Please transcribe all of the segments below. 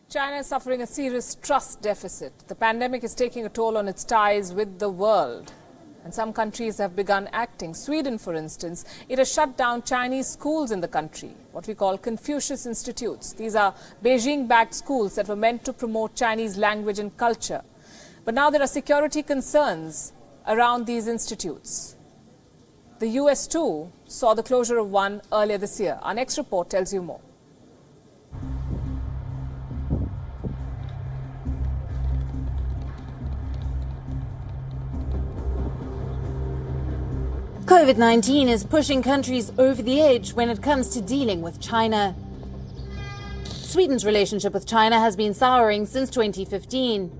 China is suffering a serious trust deficit. The pandemic is taking a toll on its ties with the world. And some countries have begun acting. Sweden, for instance, it has shut down Chinese schools in the country, what we call Confucius institutes. These are Beijing-backed schools that were meant to promote Chinese language and culture. But now there are security concerns around these institutes. The US, too, saw the closure of one earlier this year. Our next report tells you more. COVID-19 is pushing countries over the edge when it comes to dealing with China. Sweden's relationship with China has been souring since 2015.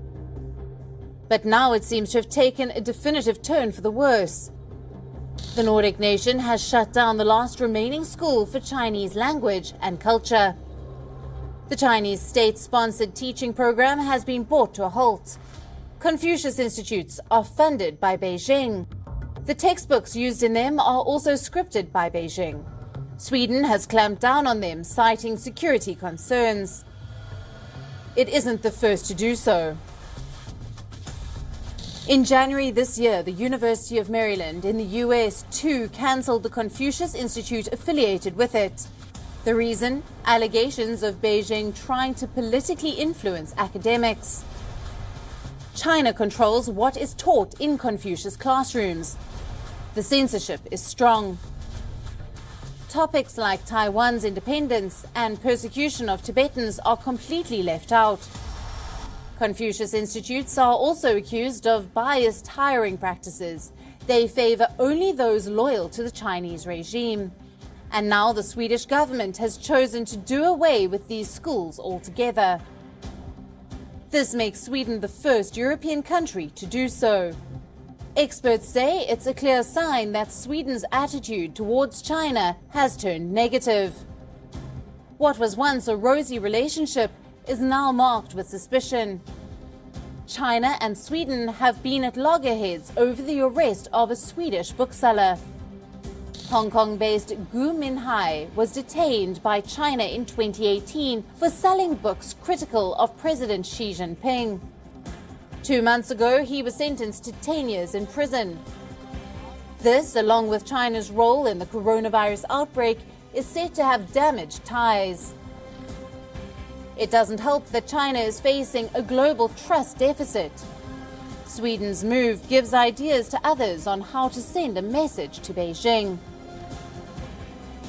But now it seems to have taken a definitive turn for the worse. The Nordic nation has shut down the last remaining school for Chinese language and culture. The Chinese state-sponsored teaching program has been brought to a halt. Confucius institutes are funded by Beijing. The textbooks used in them are also scripted by Beijing. Sweden has clamped down on them, citing security concerns. It isn't the first to do so. In January this year, the University of Maryland in the US too cancelled the Confucius Institute affiliated with it. The reason? Allegations of Beijing trying to politically influence academics. China controls what is taught in Confucius classrooms. The censorship is strong. Topics like Taiwan's independence and persecution of Tibetans are completely left out. Confucius institutes are also accused of biased hiring practices. They favor only those loyal to the Chinese regime. And now the Swedish government has chosen to do away with these schools altogether. This makes Sweden the first European country to do so. Experts say it's a clear sign that Sweden's attitude towards China has turned negative. What was once a rosy relationship is now marked with suspicion. China and Sweden have been at loggerheads over the arrest of a Swedish bookseller. Hong Kong-based Upadhyay was detained by China in 2018 for selling books critical of President Xi Jinping. 2 months ago, he was sentenced to 10 years in prison. This, along with China's role in the coronavirus outbreak, is said to have damaged ties. It doesn't help that China is facing a global trust deficit. Sweden's move gives ideas to others on how to send a message to Beijing.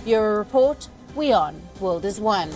Bureau Report, WION World is One.